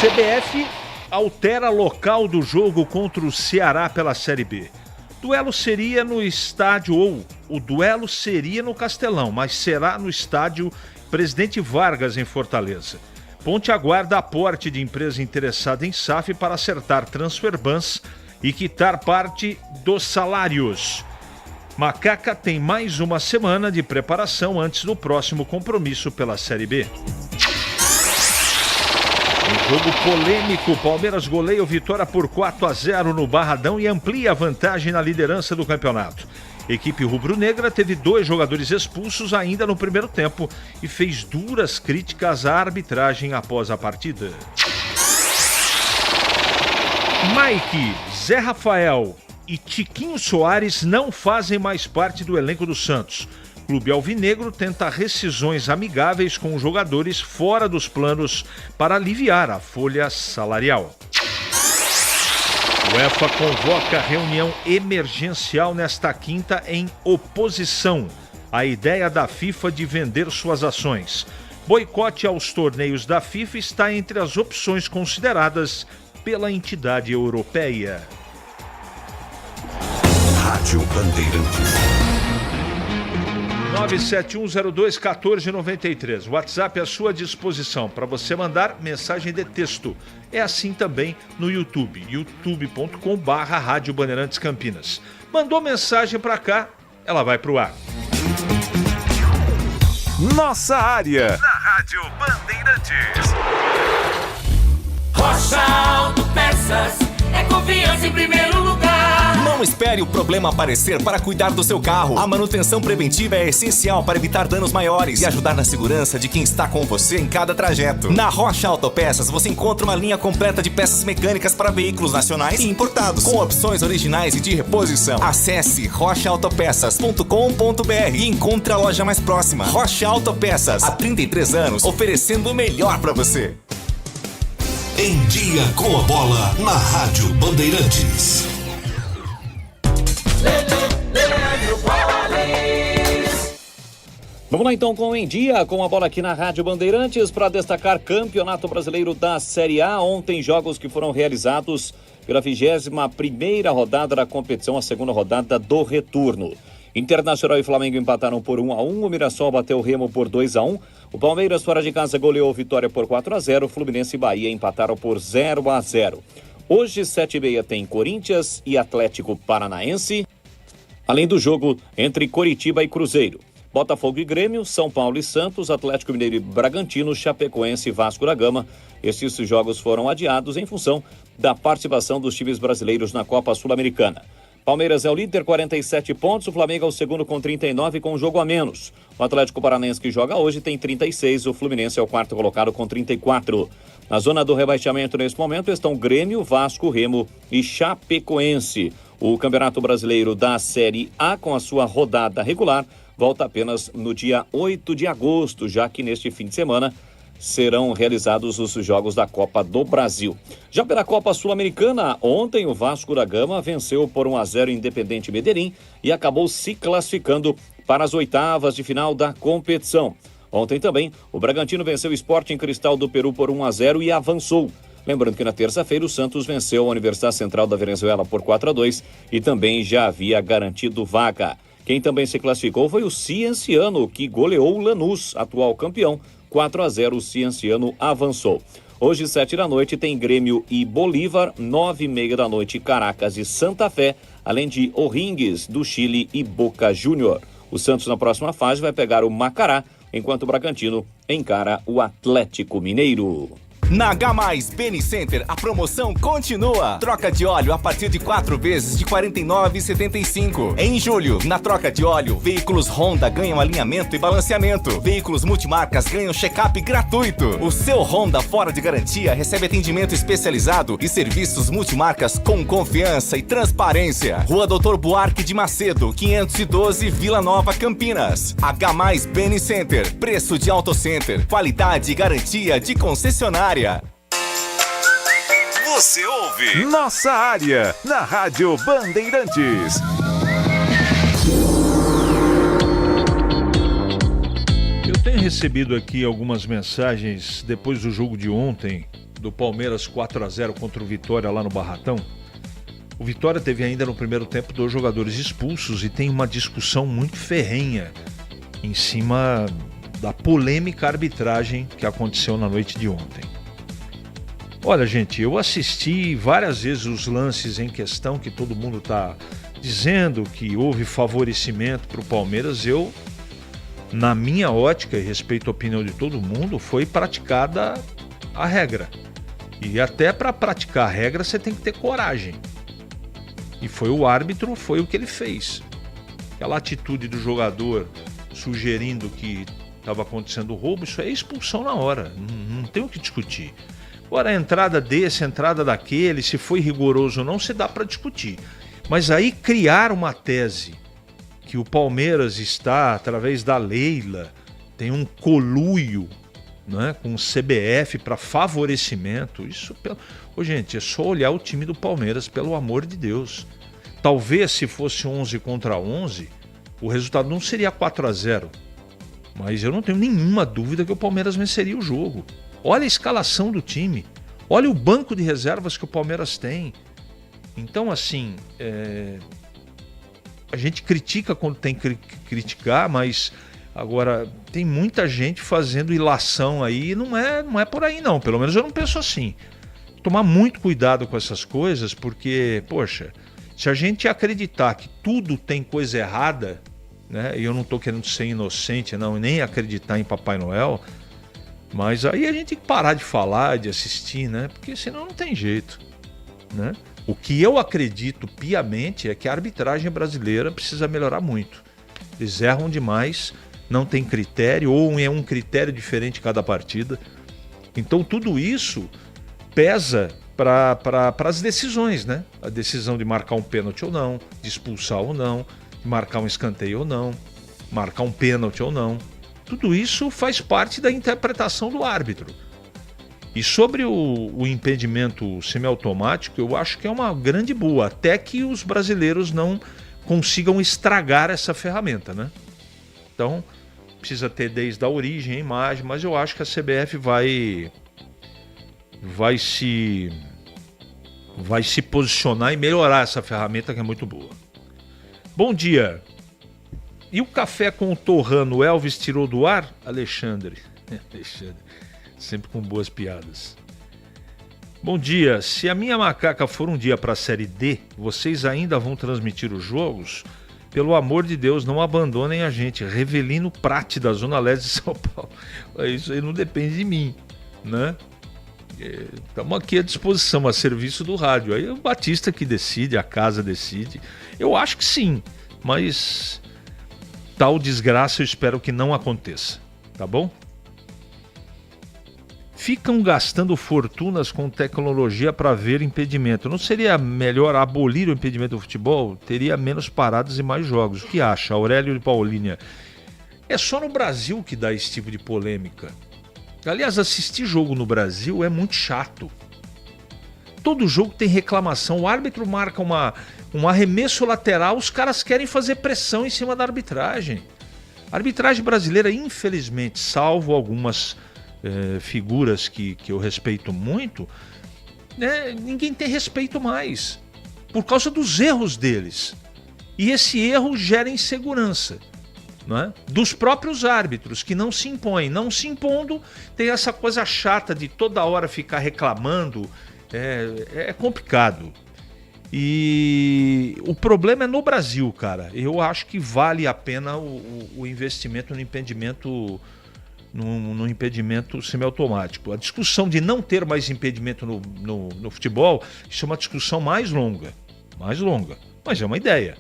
CBF altera local do jogo contra o Ceará pela Série B. Duelo seria no estádio, ou o duelo seria no Castelão, mas será no estádio Presidente Vargas, em Fortaleza. Ponte aguarda aporte de empresa interessada em SAF para acertar transfer bans e quitar parte dos salários. Macaca tem mais uma semana de preparação antes do próximo compromisso pela Série B. Em jogo polêmico, Palmeiras goleia o Vitória por 4-0 no Barradão e amplia a vantagem na liderança do campeonato. Equipe rubro-negra teve 2 jogadores expulsos ainda no primeiro tempo e fez duras críticas à arbitragem após a partida. Mike, Zé Rafael e Tiquinho Soares não fazem mais parte do elenco do Santos. O Clube Alvinegro tenta rescisões amigáveis com os jogadores fora dos planos para aliviar a folha salarial. UEFA convoca reunião emergencial nesta quinta em oposição à ideia da FIFA de vender suas ações. Boicote aos torneios da FIFA está entre as opções consideradas pela entidade europeia. Rádio Bandeirantes. 971021493. WhatsApp à sua disposição para você mandar mensagem de texto. É assim também no YouTube, youtube.com/Rádio Bandeirantes Campinas. Mandou mensagem para cá, ela vai pro ar. Nossa área. Na Rádio Bandeirantes. Rocha Auto Peças é confiança em primeiro lugar. Não espere o problema aparecer para cuidar do seu carro. A manutenção preventiva é essencial para evitar danos maiores e ajudar na segurança de quem está com você em cada trajeto. Na Rocha Autopeças você encontra uma linha completa de peças mecânicas para veículos nacionais e importados, com opções originais e de reposição. Acesse rochaautopeças.com.br e encontre a loja mais próxima. Rocha Autopeças, há 33 anos, oferecendo o melhor para você. Em Dia com a Bola, na Rádio Bandeirantes. Vamos lá então com Em Dia, com a bola aqui na Rádio Bandeirantes para destacar Campeonato Brasileiro da Série A. Ontem jogos que foram realizados pela 21ª rodada da competição, a segunda rodada do retorno. Internacional e Flamengo empataram por 1-1, o Mirassol bateu o Remo por 2-1, o Palmeiras fora de casa goleou o Vitória por 4-0, Fluminense e Bahia empataram por 0-0. Hoje, 7h30, tem Corinthians e Atlético Paranaense, além do jogo entre Coritiba e Cruzeiro. Botafogo e Grêmio, São Paulo e Santos, Atlético Mineiro e Bragantino, Chapecoense e Vasco da Gama. Esses jogos foram adiados em função da participação dos times brasileiros na Copa Sul-Americana. Palmeiras é o líder, 47 pontos, o Flamengo é o segundo com 39, com um jogo a menos. O Atlético Paranaense, que joga hoje, tem 36, o Fluminense é o quarto colocado com 34. Na zona do rebaixamento nesse momento estão Grêmio, Vasco, Remo e Chapecoense. O Campeonato Brasileiro da Série A, com a sua rodada regular, volta apenas no dia 8 de agosto, já que neste fim de semana serão realizados os jogos da Copa do Brasil. Já pela Copa Sul-Americana, ontem o Vasco da Gama venceu por 1-0 Independente Medellín e acabou se classificando para as oitavas de final da competição. Ontem também o Bragantino venceu o Sporting Cristal do Peru por 1-0 e avançou. Lembrando que na terça-feira o Santos venceu a Universidade Central da Venezuela por 4-2 e também já havia garantido vaga. Quem também se classificou foi o Cienciano, que goleou o Lanús, atual campeão. 4-0, o Cienciano avançou. Hoje, 7h, tem Grêmio e Bolívar, 9h30, Caracas e Santa Fé, além de O'Higgins, do Chile, e Boca Júnior. O Santos, na próxima fase, vai pegar o Macará, enquanto o Bragantino encara o Atlético Mineiro. Na H+, Beni Center, a promoção continua. Troca de óleo a partir de 4 vezes de R$ 49,75. Em julho, na troca de óleo, veículos Honda ganham alinhamento e balanceamento. Veículos multimarcas ganham check-up gratuito. O seu Honda fora de garantia recebe atendimento especializado e serviços multimarcas com confiança e transparência. Rua Doutor Buarque de Macedo, 512, Vila Nova, Campinas. H+, Beni Center, preço de Auto Center, qualidade e garantia de concessionária. Você ouve Nossa Área, na Rádio Bandeirantes. Eu tenho recebido aqui algumas mensagens depois do jogo de ontem, do Palmeiras 4-0 contra o Vitória lá no Barratão. O Vitória teve ainda no primeiro tempo 2 jogadores expulsos e tem uma discussão muito ferrenha em cima da polêmica arbitragem que aconteceu na noite de ontem. Olha, gente, eu assisti várias vezes os lances em questão que todo mundo está dizendo que houve favorecimento para o Palmeiras. Eu, na minha ótica e respeito a opinião de todo mundo, foi praticada a regra. E até para praticar a regra você tem que ter coragem. E foi o árbitro, foi o que ele fez. Aquela atitude do jogador sugerindo que estava acontecendo roubo, isso é expulsão na hora, não tem o que discutir. Agora a entrada desse, a entrada daquele, se foi rigoroso ou não, se dá para discutir. Mas aí criar uma tese que o Palmeiras está, através da Leila, tem um conluio, né, com o CBF para favorecimento, isso... Ô, gente, é só olhar o time do Palmeiras, pelo amor de Deus. Talvez se fosse 11 contra 11, o resultado não seria 4-0. Mas eu não tenho nenhuma dúvida que o Palmeiras venceria o jogo. Olha a escalação do time. Olha o banco de reservas que o Palmeiras tem. Então, assim, a gente critica quando tem que criticar, mas agora tem muita gente fazendo ilação aí e não é por aí não. Pelo menos eu não penso assim. Tomar muito cuidado com essas coisas, porque, poxa, se a gente acreditar que tudo tem coisa errada, né, e eu não estou querendo ser inocente não, e nem acreditar em Papai Noel, mas aí a gente tem que parar de falar, de assistir, né, porque senão não tem jeito, né? O que eu acredito piamente é que a arbitragem brasileira precisa melhorar muito. Eles erram demais, não tem critério, ou é um critério diferente cada partida. Então tudo isso pesa para as decisões, né? A decisão de marcar um pênalti ou não, de expulsar ou não, de marcar um escanteio ou não, marcar um pênalti ou não. Tudo isso faz parte da interpretação do árbitro. E sobre o impedimento semiautomático, eu acho que é uma grande boa, até que os brasileiros não consigam estragar essa ferramenta, né? Então, precisa ter desde a origem a imagem, mas eu acho que a CBF vai se posicionar e melhorar essa ferramenta que é muito boa. Bom dia. E o café com o torrano Elvis tirou do ar? Alexandre, sempre com boas piadas. Bom dia. Se a minha macaca for um dia para a Série D, vocês ainda vão transmitir os jogos? Pelo amor de Deus, não abandonem a gente. Revelino Prate, da Zona Leste de São Paulo. Isso aí não depende de mim, né? Estamos aqui à disposição, a serviço do rádio. Aí é o Batista que decide, a casa decide. Eu acho que sim, mas tal desgraça eu espero que não aconteça, tá bom? Ficam gastando fortunas com tecnologia para ver impedimento. Não seria melhor abolir o impedimento do futebol? Teria menos paradas e mais jogos. O que acha, Aurélio de Paulínia? É só no Brasil que dá esse tipo de polêmica. Aliás, assistir jogo no Brasil é muito chato. Todo jogo tem reclamação. O árbitro marca um arremesso lateral, os caras querem fazer pressão em cima da arbitragem. A arbitragem brasileira, infelizmente, salvo algumas figuras que eu respeito muito, né, ninguém tem respeito mais, por causa dos erros deles. E esse erro gera insegurança, não é? Dos próprios árbitros, que não se impõem. Não se impondo, tem essa coisa chata de toda hora ficar reclamando. É complicado. E o problema é no Brasil, cara. Eu acho que vale a pena o investimento no impedimento, no impedimento semiautomático. A discussão de não ter mais impedimento no futebol, isso é uma discussão mais longa, mas é uma ideia.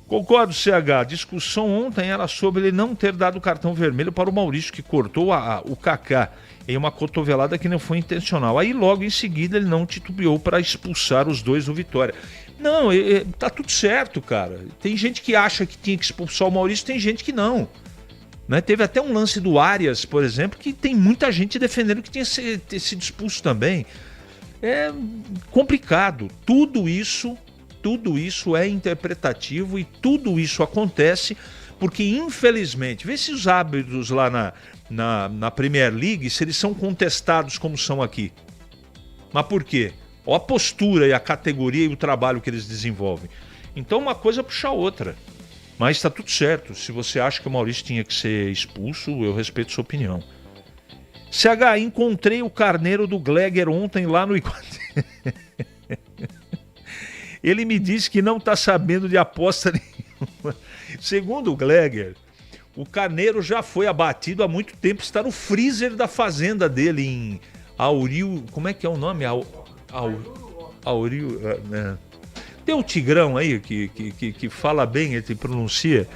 Concordo, CH. A discussão ontem era sobre ele não ter dado cartão vermelho para o Maurício, que cortou o Kaká em uma cotovelada que não foi intencional. Aí logo em seguida ele não titubeou para expulsar os dois do Vitória. Não, tá tudo certo, cara. Tem gente que acha que tinha que expulsar o Maurício, tem gente que não. Né? Teve até um lance do Arias, por exemplo, que tem muita gente defendendo que tinha ter sido expulso também. É complicado. Tudo isso é interpretativo e tudo isso acontece Porque, infelizmente, vê se os árbitros lá na Premier League, se eles são contestados como são aqui. Mas por quê? Olha a postura e a categoria e o trabalho que eles desenvolvem. Então uma coisa puxa a outra. Mas está tudo certo. Se você acha que o Maurício tinha que ser expulso, eu respeito sua opinião. CH, encontrei o carneiro do Gleger ontem lá no Iguatemi. Ele me disse que não está sabendo de aposta nenhuma. Segundo o Gleger, o carneiro já foi abatido há muito tempo. Está no freezer da fazenda dele em Auril... Como é que é o nome? Auril... Tem o Tigrão aí que fala bem, ele pronuncia.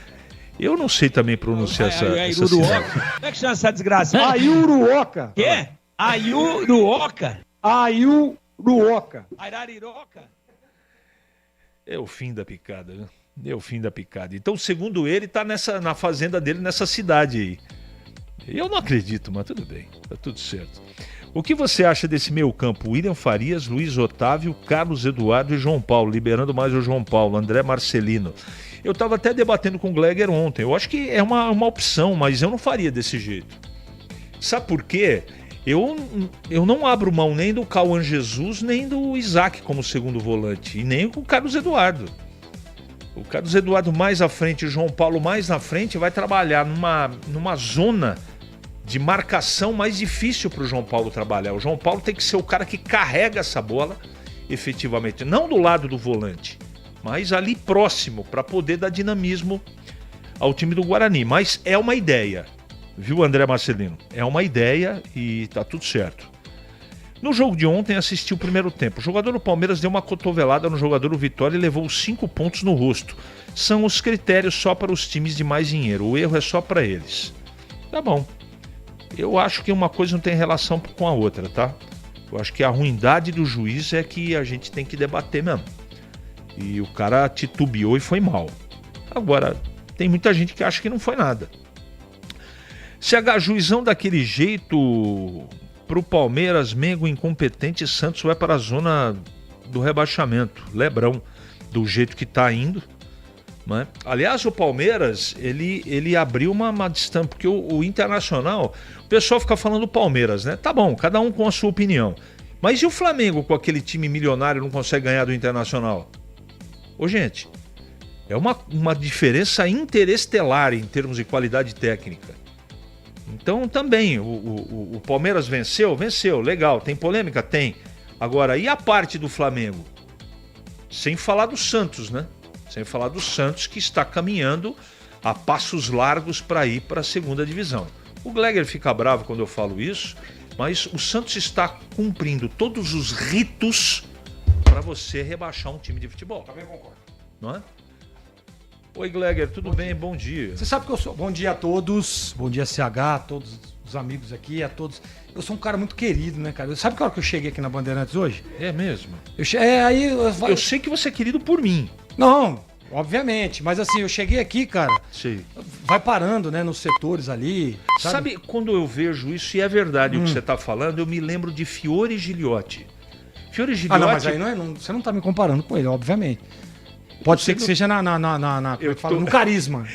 Eu não sei também pronunciar essa Iuruoca. Como é que chama essa desgraça? Aiuruoca. Quê? Aiuruoca? Aiuruoca. Arariroca? É o fim da picada, né? É o fim da picada. Então, segundo ele, tá na fazenda dele, nessa cidade aí. Eu não acredito, mas tudo bem. Tá tudo certo. O que você acha desse meio campo? William Farias, Luiz Otávio, Carlos Eduardo e João Paulo, liberando mais o João Paulo, André Marcelino. Eu estava até debatendo com o Gleger ontem. Eu acho que é uma opção, mas eu não faria desse jeito. Sabe por quê? Eu não abro mão nem do Cauã Jesus, nem do Isaac como segundo volante, e nem com o Carlos Eduardo. O Carlos Eduardo mais à frente e o João Paulo mais na frente vai trabalhar numa zona de marcação mais difícil para o João Paulo trabalhar. O João Paulo tem que ser o cara que carrega essa bola efetivamente, não do lado do volante, mas ali próximo, para poder dar dinamismo ao time do Guarani. Mas é uma ideia, viu, André Marcelino? É uma ideia e tá tudo certo. No jogo de ontem, assisti o primeiro tempo. O jogador do Palmeiras deu uma cotovelada no jogador do Vitória e levou 5 pontos no rosto. São os critérios só para os times de mais dinheiro. O erro é só para eles. Tá bom. Eu acho que uma coisa não tem relação com a outra, tá? Eu acho que a ruindade do juiz é que a gente tem que debater mesmo. E o cara titubeou e foi mal. Agora, tem muita gente que acha que não foi nada. CH, juizão daquele jeito pro Palmeiras, Mengo incompetente, Santos vai para a zona do rebaixamento. Lebrão, do jeito que tá indo. Né? Aliás, o Palmeiras, ele abriu uma distância, porque o Internacional, o pessoal fica falando do Palmeiras, né? Tá bom, cada um com a sua opinião. Mas e o Flamengo com aquele time milionário não consegue ganhar do Internacional? Ô, gente, é uma diferença interestelar em termos de qualidade técnica. Então também, o Palmeiras venceu, legal. Tem polêmica? Tem. Agora, e a parte do Flamengo? Sem falar do Santos, né? Sem falar do Santos, que está caminhando a passos largos para ir para a segunda divisão. O Gleger fica bravo quando eu falo isso, mas o Santos está cumprindo todos os ritos para você rebaixar um time de futebol. Também concordo. Não é? Oi, Gleger, tudo bem? Bom dia. Você sabe que eu sou... Bom dia a todos, bom dia CH, a todos os amigos aqui, a todos. Eu sou um cara muito querido, né, cara? Sabe que hora que eu cheguei aqui na Bandeirantes hoje? É mesmo? Eu sei que você é querido por mim. Não, obviamente, mas assim, eu cheguei aqui, cara, Sim. Vai parando, né, nos setores ali. Sabe quando eu vejo isso, e é verdade o que você está falando, eu me lembro de Fiore Giliotti. Fiore Giliotti... Ah, não, mas aí você não tá me comparando com ele, obviamente. Pode ser que seja no carisma.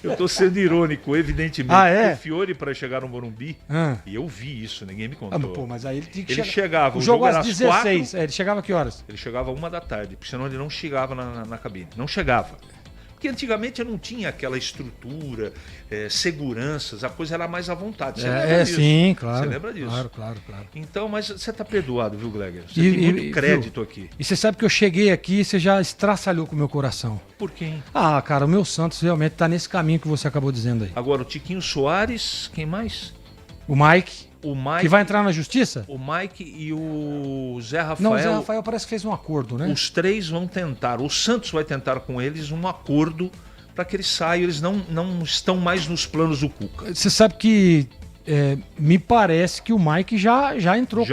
Eu tô sendo irônico, evidentemente. Ah, é? O Fiore, para chegar no Morumbi, e eu vi isso, ninguém me contou. Pô, mas aí ele tinha que Ele chegava, o jogo era às 16, ele chegava a que horas? Ele chegava 1h, porque senão ele não chegava na cabine. Não chegava. Porque antigamente eu não tinha aquela estrutura, seguranças, a coisa era mais à vontade. Você lembra disso? Sim, claro. Você lembra disso? Claro. Então, mas você tá perdoado, viu, Gleger? Você tem muito crédito aqui. E você sabe que eu cheguei aqui e você já estraçalhou com o meu coração. Por quem? Ah, cara, o meu Santos realmente tá nesse caminho que você acabou dizendo aí. Agora, o Tiquinho Soares, quem mais? O Mike. Mike, que vai entrar na justiça? O Mike e o Zé Rafael. Não, o Zé Rafael parece que fez um acordo, né? Os três vão tentar. O Santos vai tentar com eles um acordo para que eles saiam. Eles não estão mais nos planos do Cuca. Você sabe que me parece que o Mike já entrou.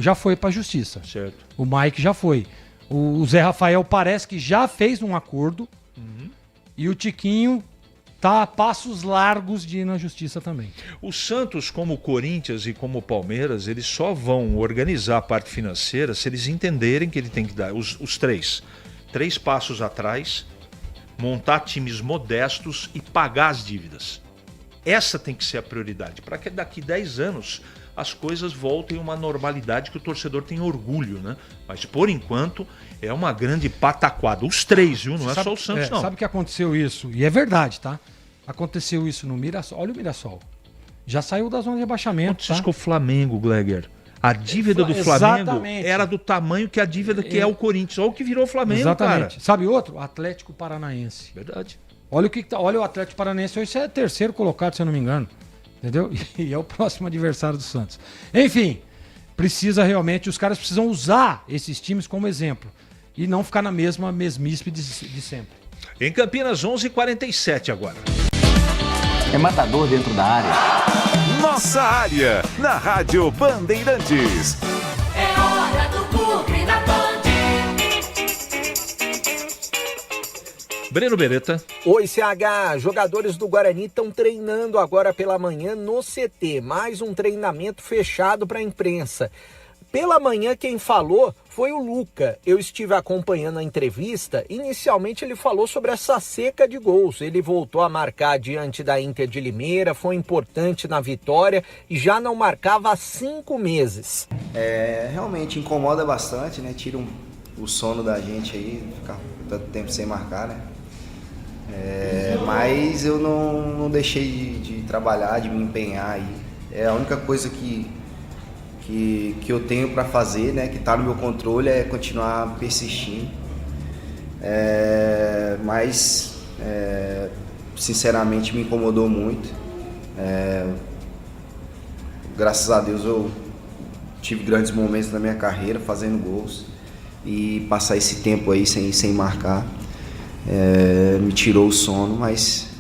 Já foi para a justiça. Certo. O Mike já foi. O Zé Rafael parece que já fez um acordo. E o Tiquinho tá a passos largos de ir na justiça também. O Santos, como o Corinthians e como o Palmeiras, eles só vão organizar a parte financeira se eles entenderem que ele tem que dar os três passos atrás montar times modestos e pagar as dívidas. Essa tem que ser a prioridade, para que daqui 10 anos as coisas voltem a uma normalidade que o torcedor tem orgulho, né? Mas por enquanto é uma grande pataquada. Os três, viu? Não é só o Santos, não. Sabe que aconteceu isso? E é verdade, tá? Aconteceu isso no Mirassol. Olha o Mirassol. Já saiu da zona de rebaixamento. Aconteceu com o Flamengo, Gleger. A dívida do Flamengo era do tamanho que a dívida que é o Corinthians. Olha o que virou o Flamengo, exatamente. cara. Sabe outro? Atlético Paranaense. Verdade. Olha o Atlético Paranaense, hoje é terceiro colocado, se eu não me engano. Entendeu? E é o próximo adversário do Santos. Enfim, precisa realmente, os caras precisam usar esses times como exemplo. E não ficar na mesma mesmice de sempre. Em Campinas, 11h47 agora. É matador dentro da área. Nossa área, na Rádio Bandeirantes. É hora do Bugre da Band. Breno Beretta. Oi, CH. Jogadores do Guarani estão treinando agora pela manhã no CT. Mais um treinamento fechado para a imprensa. Pela manhã, quem falou foi o Luca. Eu estive acompanhando a entrevista. Inicialmente, ele falou sobre essa seca de gols. Ele voltou a marcar diante da Inter de Limeira, foi importante na vitória e já não marcava há 5 meses. Realmente incomoda bastante, né? Tira o sono da gente aí, ficar tanto tempo sem marcar, né? Mas eu não deixei de trabalhar, de me empenhar aí. É a única coisa que eu tenho para fazer, né, que está no meu controle, é continuar persistindo. Mas sinceramente me incomodou muito. Graças a Deus eu tive grandes momentos na minha carreira fazendo gols, e passar esse tempo aí sem marcar me tirou o sono, mas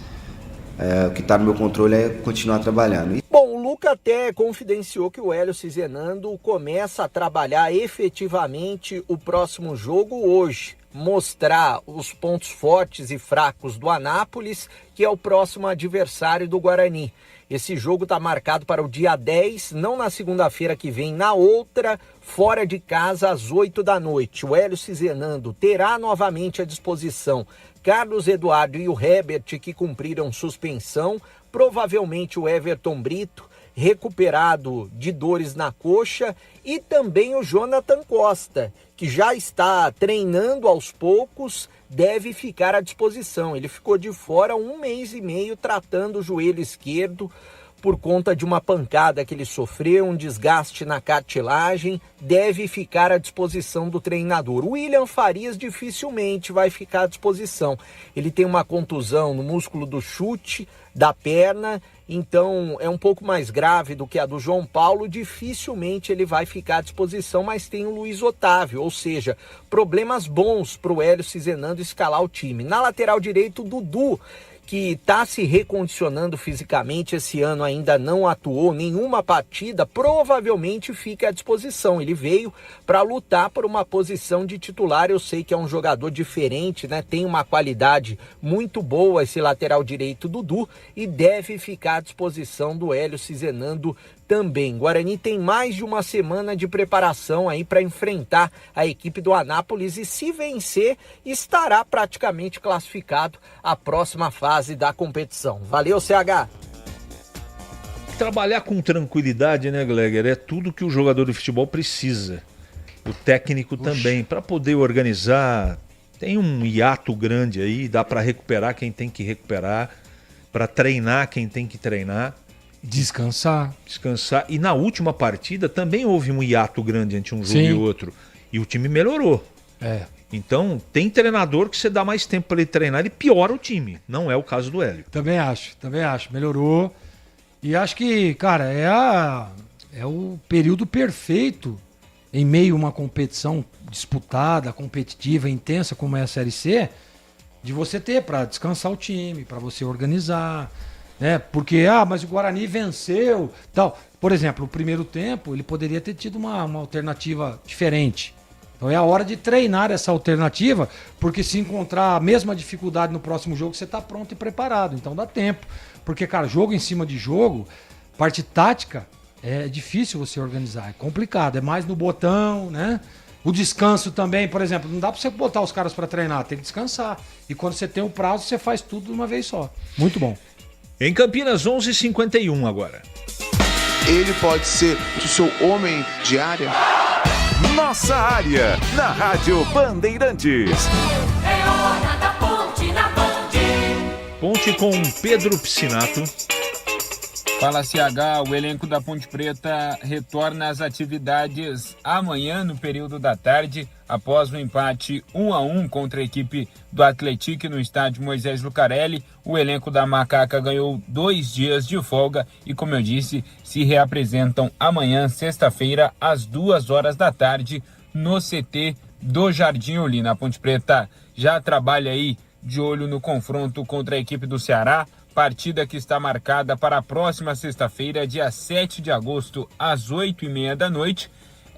o que está no meu controle é continuar trabalhando. Bom, o Luca até confidenciou que o Hélio Cizenando começa a trabalhar efetivamente o próximo jogo hoje. Mostrar os pontos fortes e fracos do Anápolis, que é o próximo adversário do Guarani. Esse jogo está marcado para o dia 10, não na segunda-feira que vem, na outra, fora de casa, às 8 da noite. O Hélio Cizenando terá novamente à disposição Carlos Eduardo e o Herbert, que cumpriram suspensão, provavelmente o Everton Brito, recuperado de dores na coxa, e também o Jonathan Costa, que já está treinando aos poucos, deve ficar à disposição. Ele ficou de fora 1 mês e meio tratando o joelho esquerdo por conta de uma pancada que ele sofreu, um desgaste na cartilagem, deve ficar à disposição do treinador. O William Farias dificilmente vai ficar à disposição. Ele tem uma contusão no músculo do chute da perna, então é um pouco mais grave do que a do João Paulo, dificilmente ele vai ficar à disposição, mas tem o Luiz Otávio, ou seja, problemas bons para o Hélio Cizenando escalar o time. Na lateral direito, o Dudu, que está se recondicionando fisicamente, esse ano ainda não atuou nenhuma partida, provavelmente fica à disposição. Ele veio para lutar por uma posição de titular. Eu sei que é um jogador diferente, né? Tem uma qualidade muito boa esse lateral direito Dudu, e deve ficar à disposição do Hélio Cizenando também. Guarani tem mais de uma semana de preparação aí para enfrentar a equipe do Anápolis, e se vencer, estará praticamente classificado à próxima fase da competição. Valeu, CH! Trabalhar com tranquilidade, né, Gleger? É tudo que o jogador de futebol precisa. O técnico também, para poder organizar. Tem um hiato grande aí, dá para recuperar quem tem que recuperar, para treinar quem tem que treinar. Descansar. E na última partida também houve um hiato grande entre um jogo e outro. E o time melhorou. Então, tem treinador que você dá mais tempo para ele treinar, ele piora o time. Não é o caso do Hélio. Também acho. Melhorou. E acho que, cara, é o período perfeito em meio a uma competição disputada, competitiva, intensa, como é a Série C, de você ter para descansar o time, para você organizar, né? Porque, mas o Guarani venceu, tal. Por exemplo, o primeiro tempo, ele poderia ter tido uma alternativa diferente. Então é a hora de treinar essa alternativa, porque se encontrar a mesma dificuldade no próximo jogo, você está pronto e preparado. Então dá tempo. Porque, cara, jogo em cima de jogo, parte tática, é difícil você organizar, é complicado, é mais no botão, né? O descanso também, por exemplo, não dá pra você botar os caras pra treinar, tem que descansar. E quando você tem o prazo, você faz tudo de uma vez só. Muito bom. Em Campinas, 11h51 agora. Ele pode ser o seu homem de área? Nossa área, na Rádio Bandeirantes. É hora da Ponte na Band. Ponte com Pedro Piscinato. Fala CH, o elenco da Ponte Preta retorna às atividades amanhã no período da tarde, após o empate 1-1 contra a equipe do Atlético no estádio Moisés Lucarelli. O elenco da Macaca ganhou 2 dias de folga e, como eu disse, se reapresentam amanhã, sexta-feira, às 2h da tarde, no CT do Jardim Olina. A Ponte Preta já trabalha aí de olho no confronto contra a equipe do Ceará, partida que está marcada para a próxima sexta-feira, dia 7 de agosto, às 8h30 da noite.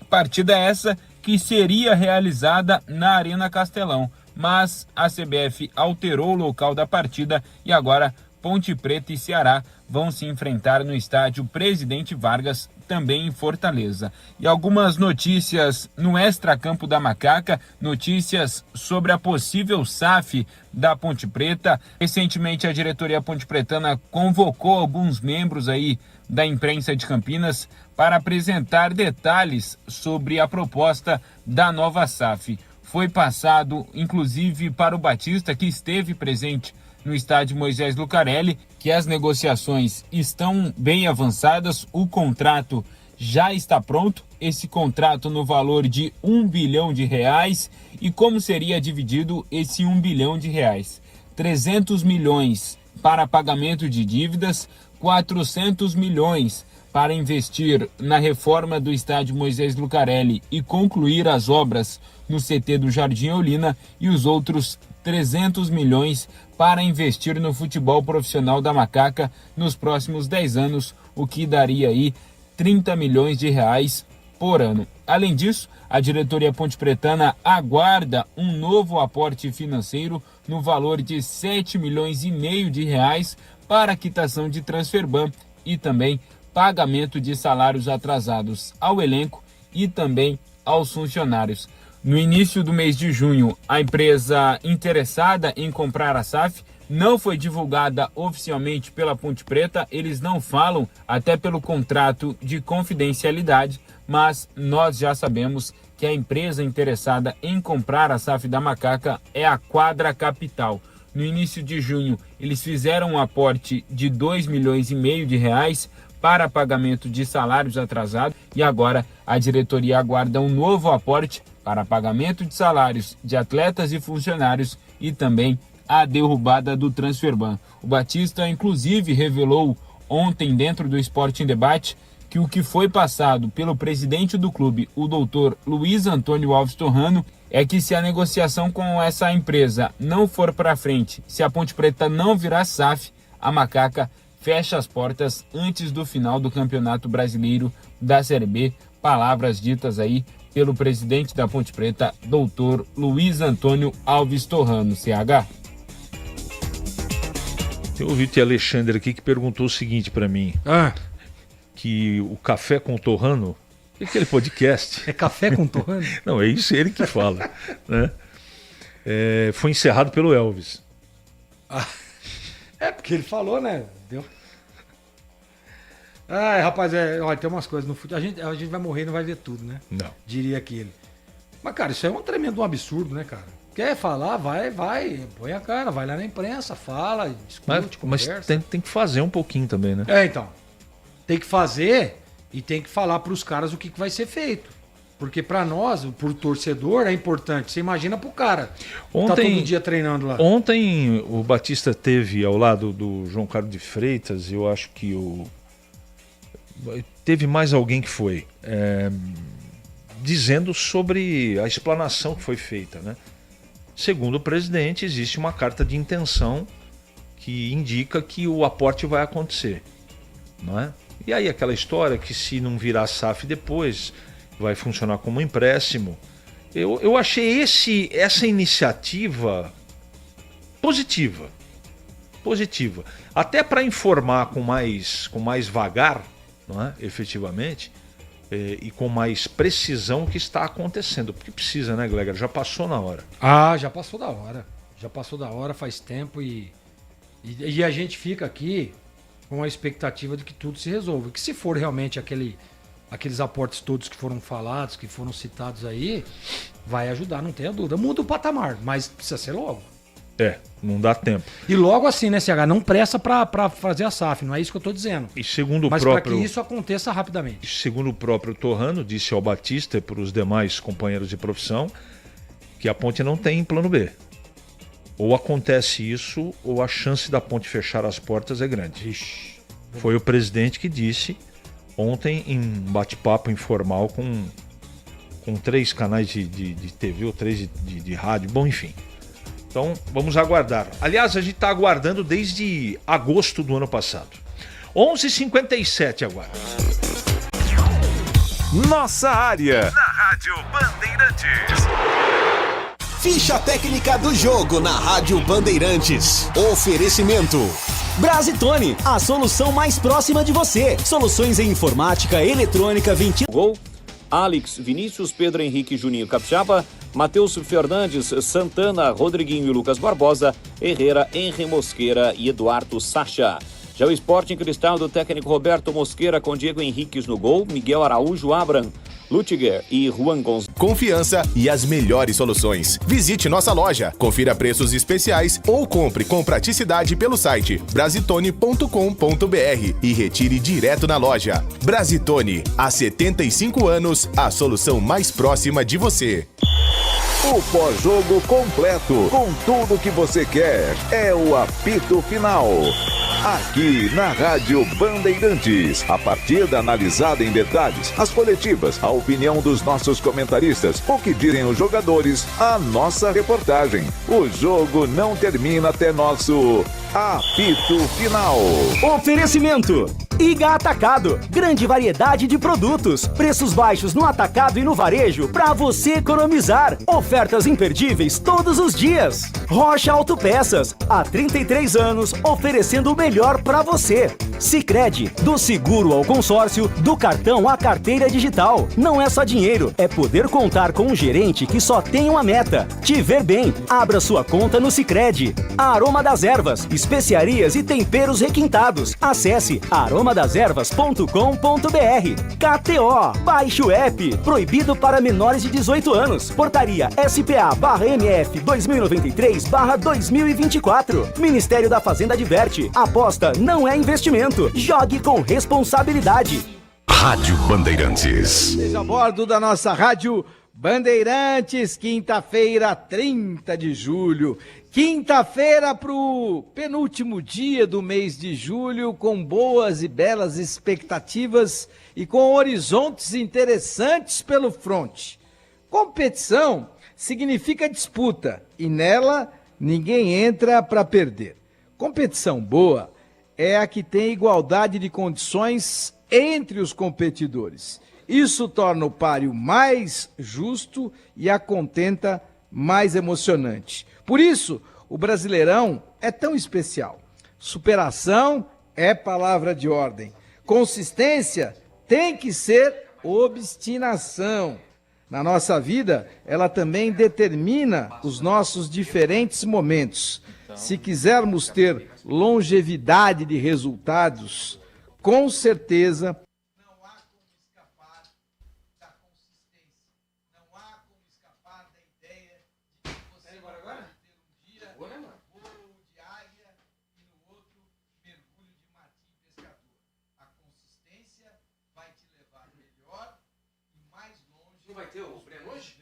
Partida essa que seria realizada na Arena Castelão, mas a CBF alterou o local da partida e agora Ponte Preta e Ceará vão se enfrentar no estádio Presidente Vargas, também em Fortaleza. E algumas notícias no extracampo da Macaca, notícias sobre a possível SAF da Ponte Preta. Recentemente a diretoria pontepretana convocou alguns membros aí da imprensa de Campinas para apresentar detalhes sobre a proposta da nova SAF. Foi passado, inclusive, para o Batista, que esteve presente no estádio Moisés Lucarelli, que as negociações estão bem avançadas, o contrato já está pronto, esse contrato no valor de R$1 bilhão. E como seria dividido esse R$1 bilhão? 300 milhões para pagamento de dívidas, 400 milhões para investir na reforma do estádio Moisés Lucarelli e concluir as obras no CT do Jardim Olina, e os outros 300 milhões para investir no futebol profissional da Macaca nos próximos 10 anos, o que daria aí R$30 milhões por ano. Além disso, a diretoria pontepretana aguarda um novo aporte financeiro no valor de R$7,5 milhões para quitação de transferban e também pagamento de salários atrasados ao elenco e também aos funcionários. No início do mês de junho, a empresa interessada em comprar a SAF não foi divulgada oficialmente pela Ponte Preta, eles não falam, até pelo contrato de confidencialidade, mas nós já sabemos que a empresa interessada em comprar a SAF da Macaca é a Quadra Capital. No início de junho, eles fizeram um aporte de R$2,5 milhões para pagamento de salários atrasados e agora a diretoria aguarda um novo aporte para pagamento de salários de atletas e funcionários e também a derrubada do transferban. O Batista, inclusive, revelou ontem dentro do Esporte em Debate que o que foi passado pelo presidente do clube, o doutor Luiz Antônio Alves Torrano, é que se a negociação com essa empresa não for para frente, se a Ponte Preta não virar SAF, a Macaca fecha as portas antes do final do Campeonato Brasileiro da Série B. Palavras ditas aí pelo presidente da Ponte Preta, doutor Luiz Antônio Alves Torrano, CH. Tem o Vitor Alexandre aqui que perguntou o seguinte para mim, que o Café com Torrano, aquele podcast... É Café com Torrano? Não, é isso ele que fala, né? Foi encerrado pelo Elvis. É, porque ele falou, né? Deu. Ai, rapaz, olha, tem umas coisas no futebol. A gente vai morrer e não vai ver tudo, né? Não. Diria aquele. Mas, cara, isso é um tremendo absurdo, né, cara? Quer falar, vai, põe a cara, vai lá na imprensa, fala, discute, conversa. Mas tem que fazer um pouquinho também, né? Então. Tem que fazer e tem que falar pros caras o que vai ser feito. Porque pra nós, pro torcedor, é importante. Você imagina pro cara que tá todo dia treinando lá. Ontem o Batista teve ao lado do João Carlos de Freitas, eu acho que teve mais alguém que foi dizendo sobre a explanação que foi feita, né? Segundo o presidente, existe uma carta de intenção que indica que o aporte vai acontecer, não é? E aí aquela história que se não virar SAF depois vai funcionar como um empréstimo. Eu achei essa iniciativa positiva. Até para informar com mais vagar, não é? Efetivamente, e com mais precisão o que está acontecendo. Porque precisa, né, Gleger? Já passou na hora. Ah, já passou da hora. Já passou da hora faz tempo e a gente fica aqui com a expectativa de que tudo se resolva. Que se for realmente aqueles aportes todos que foram falados, que foram citados aí, vai ajudar, não tenha dúvida. Muda o patamar, mas precisa ser logo. Não dá tempo. E logo assim, né, CH? Não pressa pra fazer a SAF, não é isso que eu tô dizendo. E segundo o mas próprio... para que isso aconteça rapidamente. Segundo o próprio Torrano, disse ao Batista e para os demais companheiros de profissão que a ponte não tem plano B. Ou acontece isso, ou a chance da ponte fechar as portas é grande. Ixi. Foi o presidente que disse ontem em um bate-papo informal com 3 canais de TV ou 3 de rádio, bom, enfim. Então, vamos aguardar. Aliás, a gente está aguardando desde agosto do ano passado. 11h57 agora. Nossa área, na Rádio Bandeirantes. Ficha técnica do jogo na Rádio Bandeirantes. Oferecimento. Brasitone, a solução mais próxima de você. Soluções em informática, eletrônica, Gol. Alex, Vinícius, Pedro Henrique, Juninho Capixaba, Matheus Fernandes, Santana, Rodriguinho e Lucas Barbosa, Herrera, Henry Mosqueira e Eduardo Sacha. Já o Sporting Cristal do técnico Roberto Mosqueira com Diego Henriques no gol, Miguel Araújo, Abram, Lutiger e Juan Gonzalez. Confiança e as melhores soluções. Visite nossa loja, confira preços especiais ou compre com praticidade pelo site brasitone.com.br e retire direto na loja. Brasitone, há 75 anos, a solução mais próxima de você. O pós-jogo completo, com tudo que você quer, é o apito final. Aqui na Rádio Bandeirantes, a partida analisada em detalhes, as coletivas, a opinião dos nossos comentaristas, o que dizem os jogadores, a nossa reportagem. O jogo não termina até nosso apito final. Oferecimento. Iga Atacado, grande variedade de produtos, preços baixos no atacado e no varejo para você economizar. Ofertas imperdíveis todos os dias. Rocha Autopeças, há 33 anos oferecendo o melhor para você. Sicredi, do seguro ao consórcio, do cartão à carteira digital. Não é só dinheiro, é poder contar com um gerente que só tem uma meta: te ver bem. Abra sua conta no Sicredi. Aroma das Ervas, especiarias e temperos requintados. Acesse aromadeservas.com.br. KTO, baixe o app. Proibido para menores de 18 anos. Portaria SPA/MF 2093/2024. Ministério da Fazenda adverte: aposta não é investimento. Jogue com responsabilidade. Rádio Bandeirantes. Esteja a bordo da nossa Rádio Bandeirantes, quinta-feira, 30 de julho. Quinta-feira para o penúltimo dia do mês de julho, com boas e belas expectativas e com horizontes interessantes pelo fronte. Competição significa disputa e nela ninguém entra para perder. Competição boa é a que tem igualdade de condições entre os competidores. Isso torna o páreo mais justo e a contenta mais emocionante. Por isso, o Brasileirão é tão especial. Superação é palavra de ordem. Consistência tem que ser obstinação. Na nossa vida, ela também determina os nossos diferentes momentos. Se quisermos ter longevidade de resultados, com certeza não há como escapar da consistência. Não há como escapar da ideia de que você vai ter um dia voo de águia e no outro mergulho de martim pescador. A consistência vai te levar melhor e mais longe. Não vai ter o Breno hoje?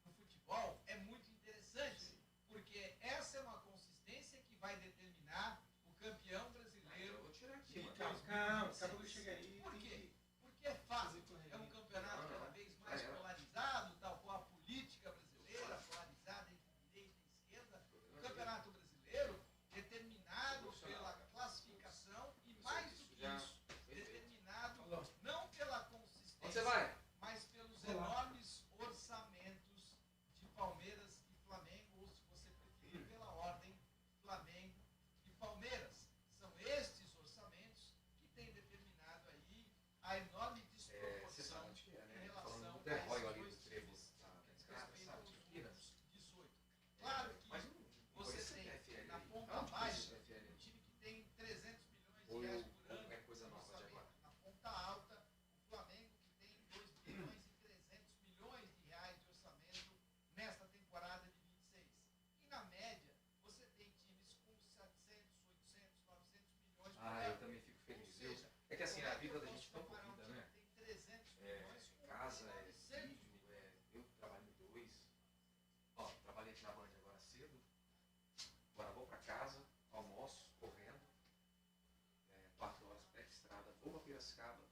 No futebol é muito interessante, porque essa é uma consistência que vai determinar o campeão brasileiro. Vou tirar aqui. Calma, acabou de chegar aí. Por quê? Porque é fácil. É um campeonato cada vez mais polarizado, tal qual a política brasileira, polarizada entre direita e esquerda. O campeonato brasileiro determinado pela classificação e mais do que isso, determinado não pela consistência, mas pelos enormes orçamentos de Palmeiras e Flamengo, ou se você preferir, pela ordem Flamengo e Palmeiras. São estes orçamentos que têm determinado aí a enorme disproporção Piracicaba.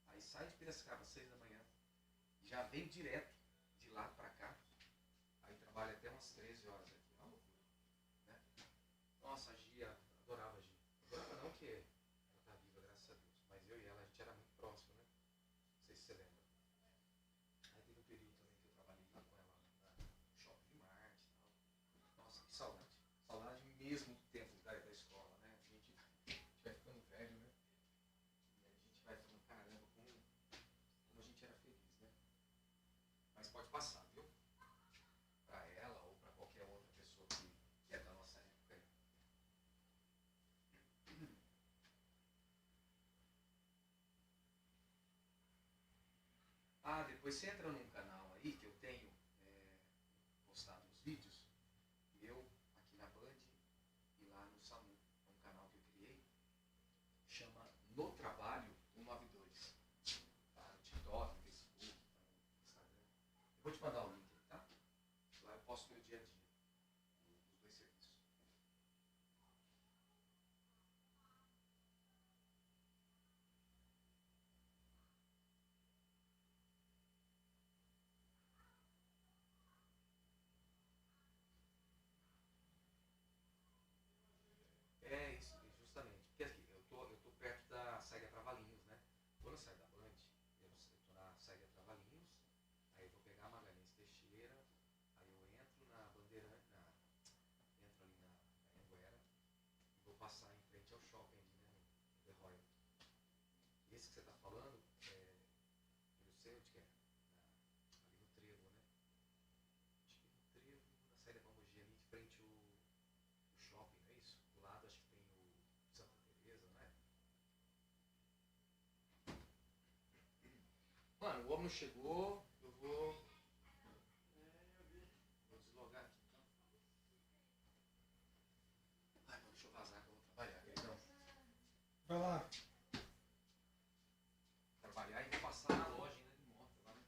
Aí sai de Piracicaba às 6 da manhã. Já vem direto de lá pra cá. Aí trabalha até umas 13 horas aqui. É uma loucura, né? Nossa, a Gia, adorava a Gia. Adorava não, que ela tá viva, graças a Deus. Mas eu e ela, a gente era muito próximo, né? Não sei se você lembra. Aí teve um período também que eu trabalhei lá com ela no Shopping de Marte e tal. Nossa, que saudade. Saudade mesmo do tempo da escola, né? A gente vai ficando velho, né? E a gente vai falando, caramba, como a gente era feliz, né? Mas pode passar, viu? Pra ela ou pra qualquer outra pessoa que é da nossa época aí. Ah, depois você entra num canal aí que eu tenho postado os vídeos. Eu, aqui na Band e lá no SAMU. É um canal que eu criei. Chama No Trabalho 192. Tá no TikTok, no Facebook, tá no Instagram. Eu vou te mandar o link aí, tá? Lá eu posto meu dia a dia. Os dois serviços. É isso, justamente. Porque aqui, eu tô perto da Saga Travalinhos, né? Quando eu saio da Band, eu tô na Saga Travalinhos, aí eu vou pegar a Magalhães Teixeira, aí eu entro na Bandeirante, entro ali na Anguera e vou passar em frente ao shopping ali, né? No The Royal. E esse que você tá falando, eu sei onde que é. Ali no Trevo, né? Acho que no Trevo, na saída da Mogi ali, de frente o shopping, não é isso? Do lado acho que tem o Santa Teresa, não é? Mano, o homem não chegou, eu vou deslogar aqui, então. Ai, mano, deixa eu vazar que eu vou trabalhar, queridão. Vai lá. Trabalhar e vou passar na loja ainda de moto lá, né?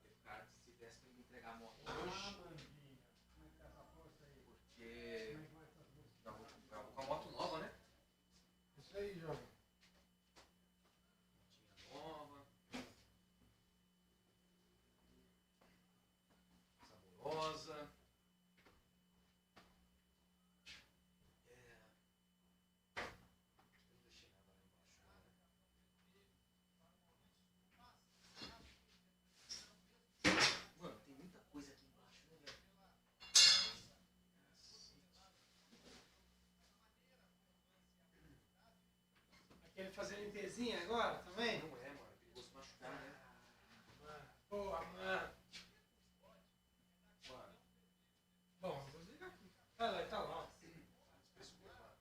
Falei pro cara que se tivesse pra me entregar a moto hoje. Como é que tá essa força aí? Porque eu vou com a moto nova, né? Isso aí, jovem. Motinha nova. Saborosa. Eu não deixei nada lá embaixo, nada. Mano, tem muita coisa aqui embaixo, né, velho? Aquele fazendo empezinha agora também? Não é, mano. É perigoso machucar, né? Boa, mano. Mano. Bom, eu vou desligar aqui. Tá lá. Desculpa, mano.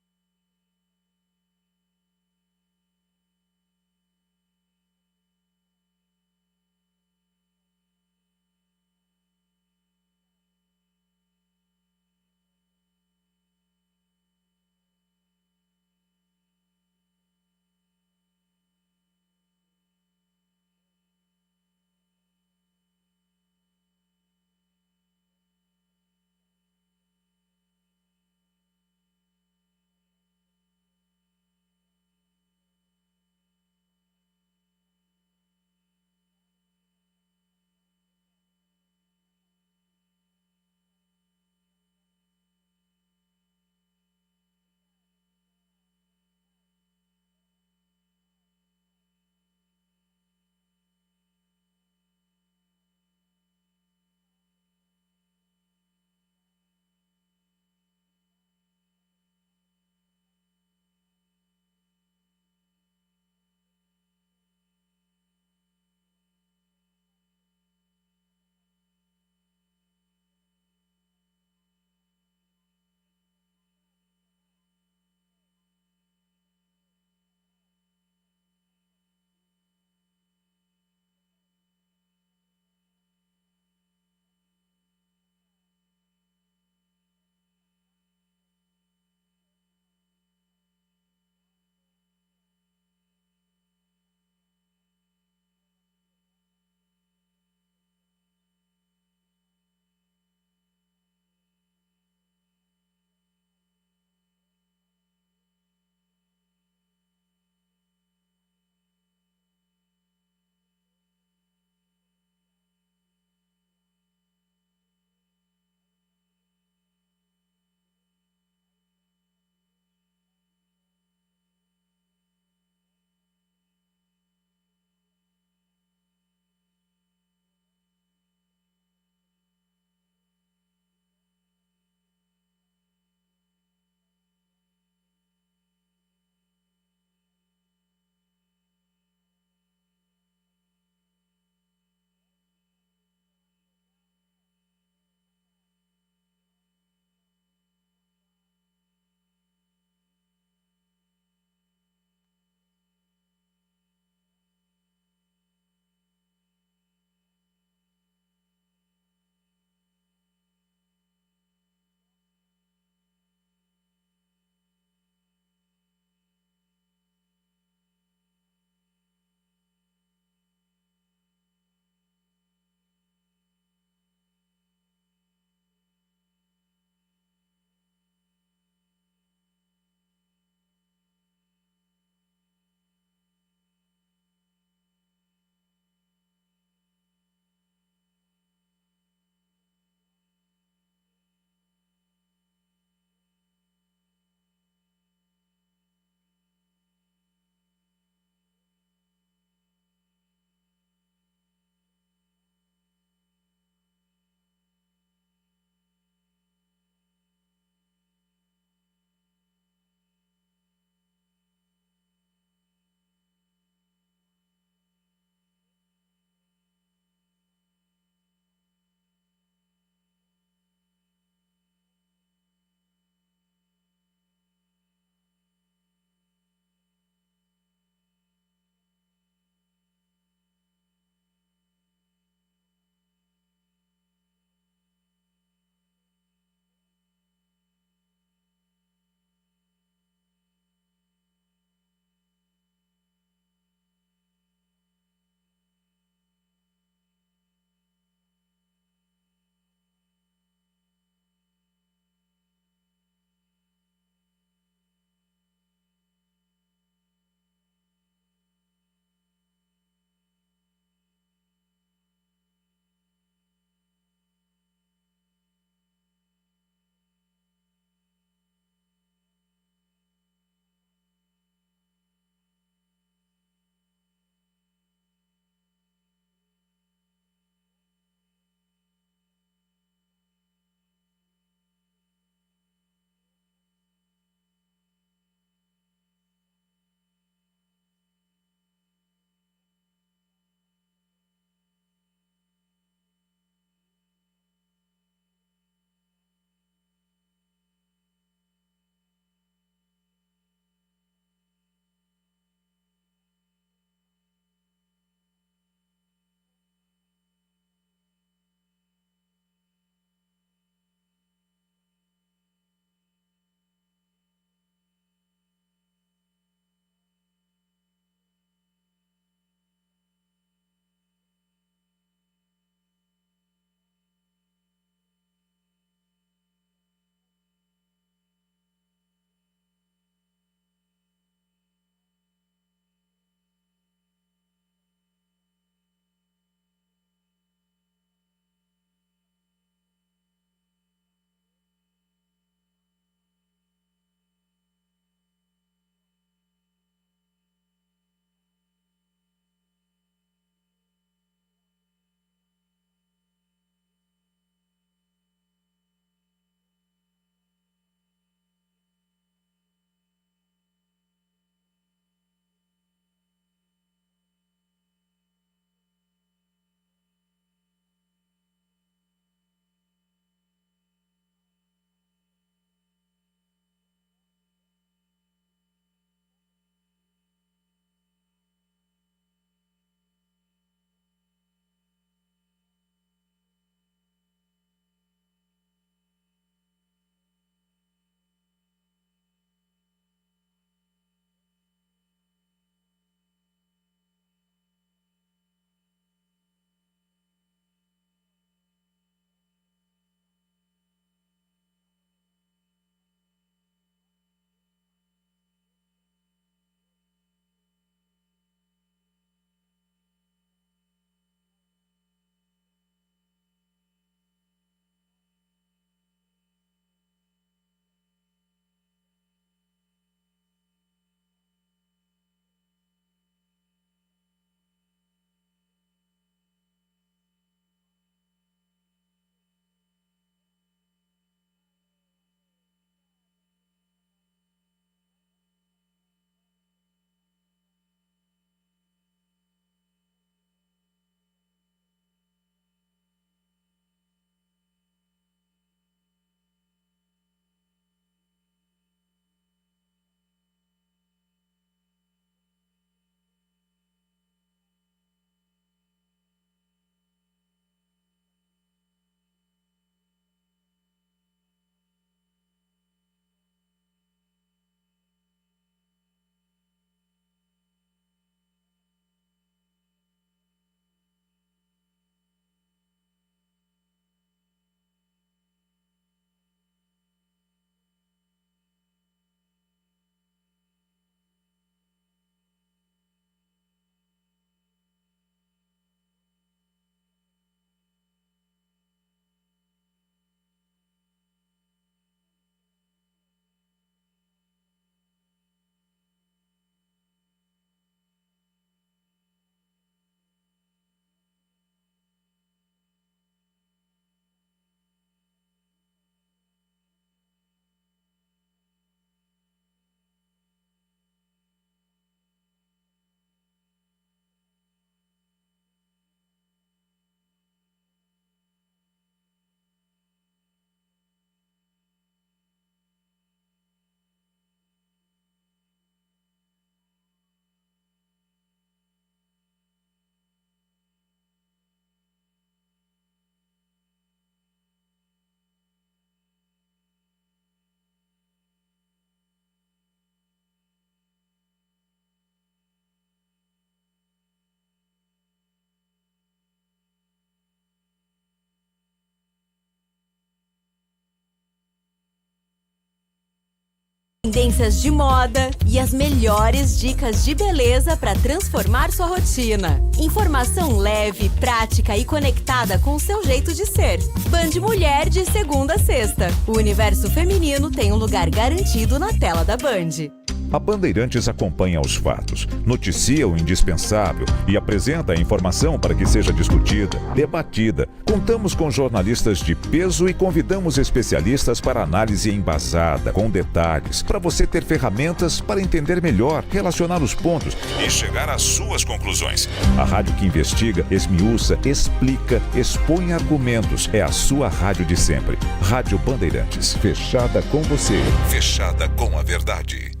tendências de moda e as melhores dicas de beleza para transformar sua rotina. Informação leve, prática e conectada com o seu jeito de ser. Band Mulher de segunda a sexta. O universo feminino tem um lugar garantido na tela da Band. A Bandeirantes acompanha os fatos, noticia o indispensável e apresenta a informação para que seja discutida, debatida. Contamos com jornalistas de peso e convidamos especialistas para análise embasada, com detalhes, para você ter ferramentas para entender melhor, relacionar os pontos e chegar às suas conclusões. A rádio que investiga, esmiuça, explica, expõe argumentos. É a sua rádio de sempre. Rádio Bandeirantes, fechada com você. Fechada com a verdade.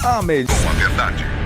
A melhor. Com a verdade.